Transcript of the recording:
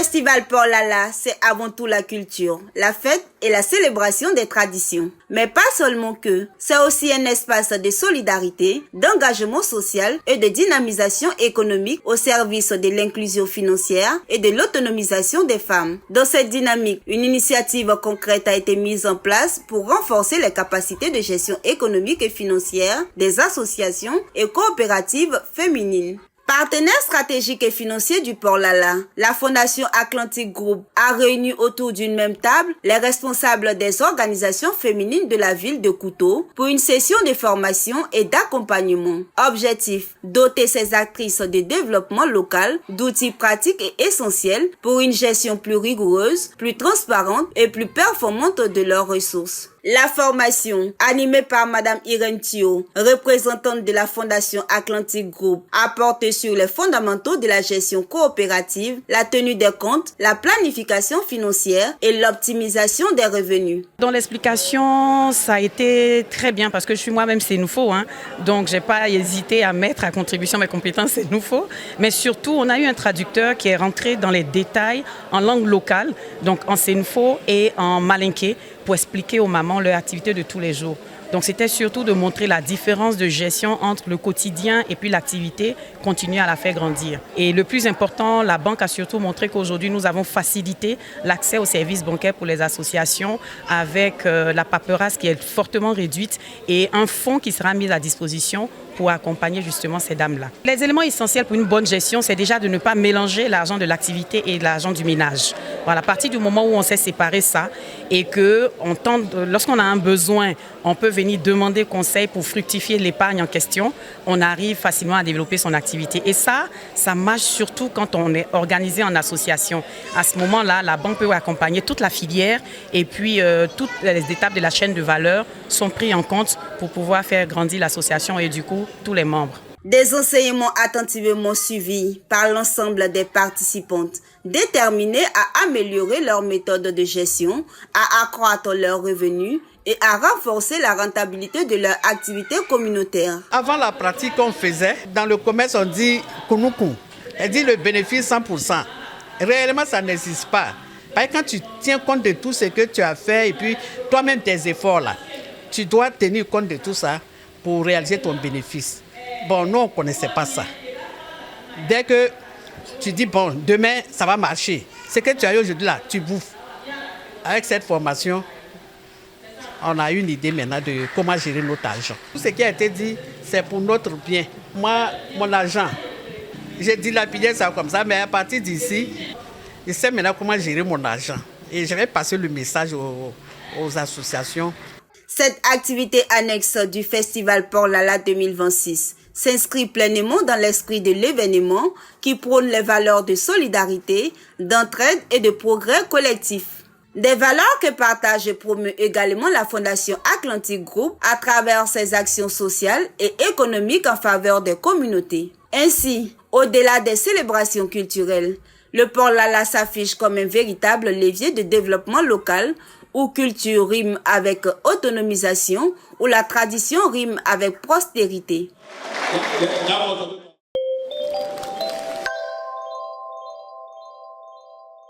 Festival Port Lala, c'est avant tout la culture, la fête et la célébration des traditions. Mais pas seulement que, c'est aussi un espace de solidarité, d'engagement social et de dynamisation économique au service de l'inclusion financière et de l'autonomisation des femmes. Dans cette dynamique, une initiative concrète a été mise en place pour renforcer les capacités de gestion économique et financière des associations et coopératives féminines. Partenaire stratégique et financier du Port Lala, la Fondation Atlantic Group a réuni autour d'une même table les responsables des organisations féminines de la ville de Kouto pour une session de formation et d'accompagnement. Objectif, doter ces actrices de développement local d'outils pratiques et essentiels pour une gestion plus rigoureuse, plus transparente et plus performante de leurs ressources. La formation, animée par Madame Irène Thio, représentante de la Fondation Atlantic Group, apporte sur les fondamentaux de la gestion coopérative, la tenue des comptes, la planification financière et l'optimisation des revenus. Dans l'explication, ça a été très bien parce que je suis moi-même Sénoufo, donc j'ai pas hésité à mettre à contribution mes compétences Sénoufo. Mais surtout, on a eu un traducteur qui est rentré dans les détails en langue locale, donc en Sénoufo et en malinké, pour expliquer aux mamans leur activité de tous les jours. Donc c'était surtout de montrer la différence de gestion entre le quotidien et puis l'activité, continuer à la faire grandir. Et le plus important, la banque a surtout montré qu'aujourd'hui nous avons facilité l'accès aux services bancaires pour les associations avec la paperasse qui est fortement réduite et un fonds qui sera mis à disposition pour accompagner justement ces dames-là. Les éléments essentiels pour une bonne gestion, c'est déjà de ne pas mélanger l'argent de l'activité et l'argent du ménage. Voilà, à partir du moment où on sait séparer ça et que lorsqu'on a un besoin, on peut venir demander conseil pour fructifier l'épargne en question, on arrive facilement à développer son activité. Et ça marche surtout quand on est organisé en association. À ce moment-là, la banque peut accompagner toute la filière et puis toutes les étapes de la chaîne de valeur sont prises en compte pour pouvoir faire grandir l'association et du coup, tous les membres. Des enseignements attentivement suivis par l'ensemble des participantes, déterminées à améliorer leur méthode de gestion, à accroître leurs revenus et à renforcer la rentabilité de leur activité communautaire. Avant la pratique qu'on faisait, dans le commerce on dit Kounuku, on dit le bénéfice 100%. Réellement ça n'existe pas. Parce que quand tu tiens compte de tout ce que tu as fait et puis toi-même tes efforts là, tu dois tenir compte de tout ça pour réaliser ton bénéfice. Bon, nous, on ne connaissait pas ça. Dès que tu dis, bon, demain, ça va marcher. Ce que tu as eu aujourd'hui là, tu bouffes. Avec cette formation, on a une idée maintenant de comment gérer notre argent. Tout ce qui a été dit, c'est pour notre bien. Moi, mon argent, j'ai dilapidé ça comme ça, mais à partir d'ici, je sais maintenant comment gérer mon argent. Et je vais passer le message aux associations. Cette activité annexe du Festival Port Lala 2026 s'inscrit pleinement dans l'esprit de l'événement qui prône les valeurs de solidarité, d'entraide et de progrès collectif. Des valeurs que partage et promeut également la Fondation Atlantic Group à travers ses actions sociales et économiques en faveur des communautés. Ainsi, au-delà des célébrations culturelles, le Port Lala s'affiche comme un véritable levier de développement local où culture rime avec autonomisation, où la tradition rime avec prospérité.